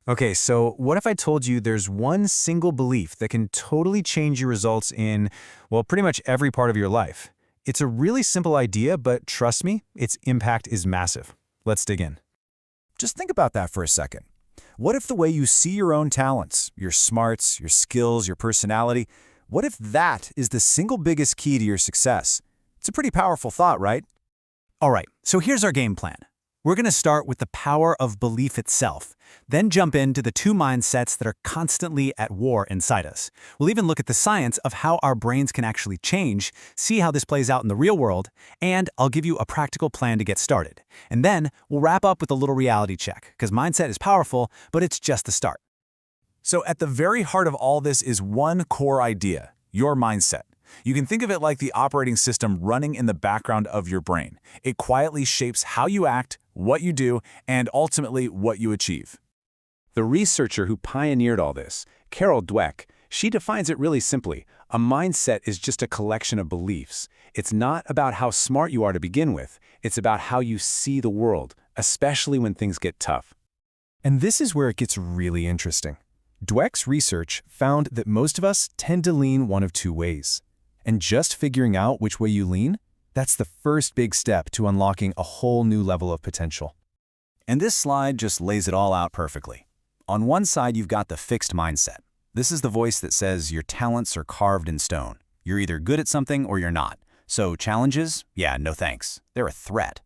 Okay, so what if I told you there's one single belief that can totally change your results in, well, pretty much every part of your life? It's a really simple idea, but trust me, its impact is massive. Let's dig in. Just think about that for a second. What if the way you see your own talents, your smarts, your skills, your personality, what if that is the single biggest key to your success? It's a pretty powerful thought, right? All right, so here's our game plan. We're going to start with the power of belief itself, then jump into the two mindsets that are constantly at war inside us. We'll even look at the science of how our brains can actually change, see how this plays out in the real world, and I'll give you a practical plan to get started. And then we'll wrap up with a little reality check, because mindset is powerful, but it's just the start. So at the very heart of all this is one core idea, your mindset. You can think of it like the operating system running in the background of your brain. It quietly shapes how you act, what you do, and ultimately what you achieve. The researcher who pioneered all this, Carol Dweck, she defines it really simply. A mindset is just a collection of beliefs. It's not about how smart you are to begin with. It's about how you see the world, especially when things get tough. And this is where it gets really interesting. Dweck's research found that most of us tend to lean one of two ways. And just figuring out which way you lean, that's the first big step to unlocking a whole new level of potential. And this slide just lays it all out perfectly. On one side, you've got the fixed mindset. This is the voice that says your talents are carved in stone. You're either good at something or you're not. So challenges? Yeah, no thanks. They're a threat.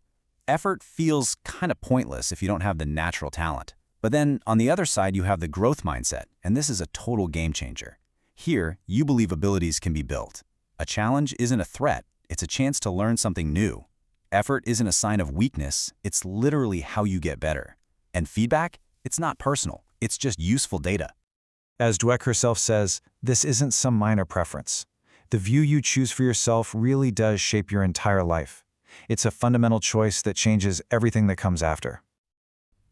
Effort feels kind of pointless if you don't have the natural talent. But then on the other side, you have the growth mindset, and this is a total game changer. Here, you believe abilities can be built. A challenge isn't a threat, it's a chance to learn something new. Effort isn't a sign of weakness, it's literally how you get better. And feedback? It's not personal, it's just useful data. As Dweck herself says, this isn't some minor preference. The view you choose for yourself really does shape your entire life. It's a fundamental choice that changes everything that comes after.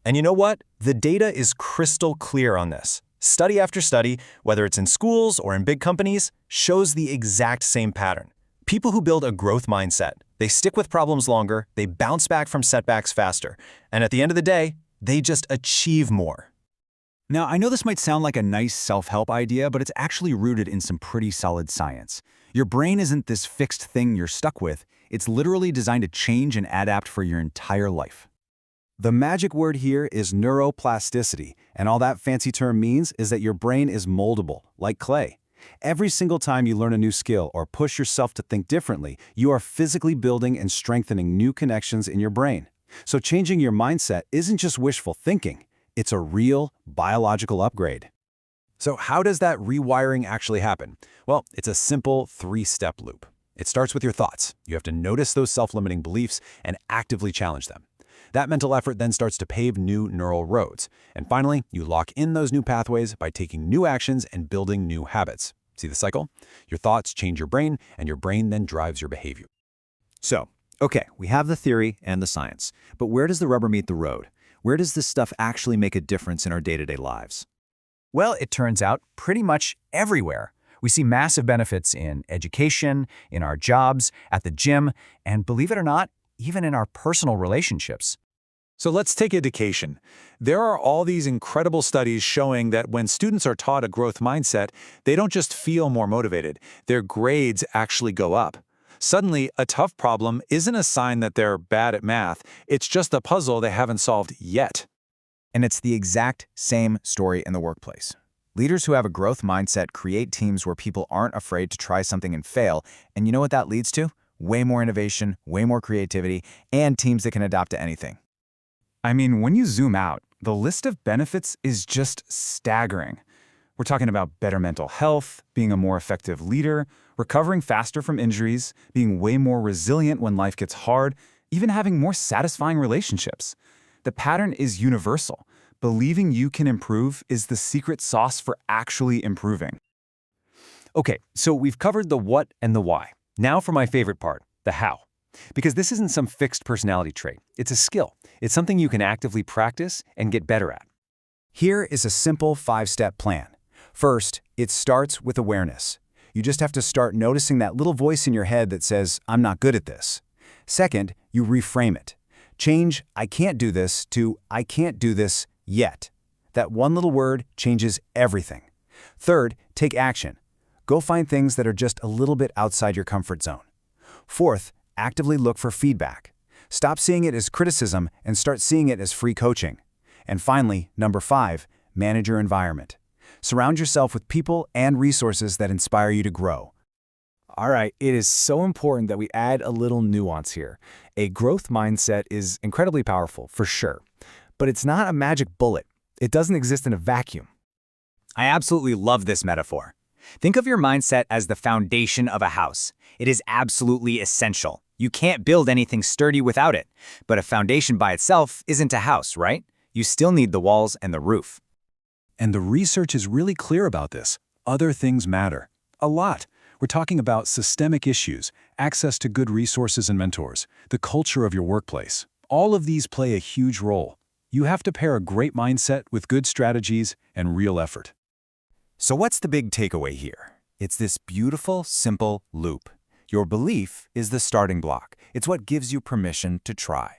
And you know what? The data is crystal clear on this. Study after study, whether it's in schools or in big companies, shows the exact same pattern. People who build a growth mindset, they stick with problems longer, they bounce back from setbacks faster, and at the end of the day, they just achieve more. Now, I know this might sound like a nice self-help idea, but it's actually rooted in some pretty solid science. Your brain isn't this fixed thing you're stuck with. It's literally designed to change and adapt for your entire life. The magic word here is neuroplasticity, and all that fancy term means is that your brain is moldable, like clay. Every single time you learn a new skill or push yourself to think differently, you are physically building and strengthening new connections in your brain. So changing your mindset isn't just wishful thinking, it's a real biological upgrade. So how does that rewiring actually happen? Well, it's a simple three-step loop. It starts with your thoughts. You have to notice those self-limiting beliefs and actively challenge them. That mental effort then starts to pave new neural roads. And finally, you lock in those new pathways by taking new actions and building new habits. See the cycle? Your thoughts change your brain, and your brain then drives your behavior. So, okay, we have the theory and the science, but where does the rubber meet the road? Where does this stuff actually make a difference in our day-to-day lives? Well, it turns out pretty much everywhere. We see massive benefits in education, in our jobs, at the gym, and believe it or not, even in our personal relationships. So let's take education. There are all these incredible studies showing that when students are taught a growth mindset, they don't just feel more motivated, their grades actually go up. Suddenly, a tough problem isn't a sign that they're bad at math, it's just a puzzle they haven't solved yet. And it's the exact same story in the workplace. Leaders who have a growth mindset create teams where people aren't afraid to try something and fail, and you know what that leads to? Way more innovation, way more creativity, and teams that can adapt to anything. I mean, when you zoom out, the list of benefits is just staggering. We're talking about better mental health, being a more effective leader, recovering faster from injuries, being way more resilient when life gets hard, even having more satisfying relationships. The pattern is universal. Believing you can improve is the secret sauce for actually improving. Okay, so we've covered the what and the why. Now for my favorite part, the how. Because this isn't some fixed personality trait. It's a skill. It's something you can actively practice and get better at. Here is a simple 5-step plan. First, it starts with awareness. You just have to start noticing that little voice in your head that says, I'm not good at this. Second, you reframe it. Change I can't do this to I can't do this yet. That one little word changes everything. Third, take action. Go find things that are just a little bit outside your comfort zone. Fourth, actively look for feedback. Stop seeing it as criticism and start seeing it as free coaching. And finally, number 5, manage your environment. Surround yourself with people and resources that inspire you to grow. All right, it is so important that we add a little nuance here. A growth mindset is incredibly powerful, for sure. But it's not a magic bullet. It doesn't exist in a vacuum. I absolutely love this metaphor. Think of your mindset as the foundation of a house. It is absolutely essential. You can't build anything sturdy without it. But a foundation by itself isn't a house, right? You still need the walls and the roof. And the research is really clear about this. Other things matter. A lot. We're talking about systemic issues, access to good resources and mentors, the culture of your workplace. All of these play a huge role. You have to pair a great mindset with good strategies and real effort. So what's the big takeaway here? It's this beautiful, simple loop. Your belief is the starting block. It's what gives you permission to try.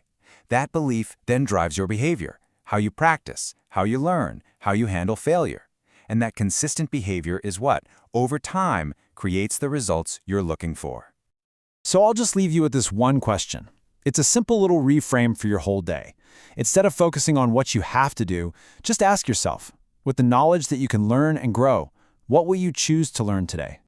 That belief then drives your behavior, how you practice, how you learn, how you handle failure. And that consistent behavior is what, over time, creates the results you're looking for. So I'll just leave you with this one question. It's a simple little reframe for your whole day. Instead of focusing on what you have to do, just ask yourself, with the knowledge that you can learn and grow, what will you choose to learn today?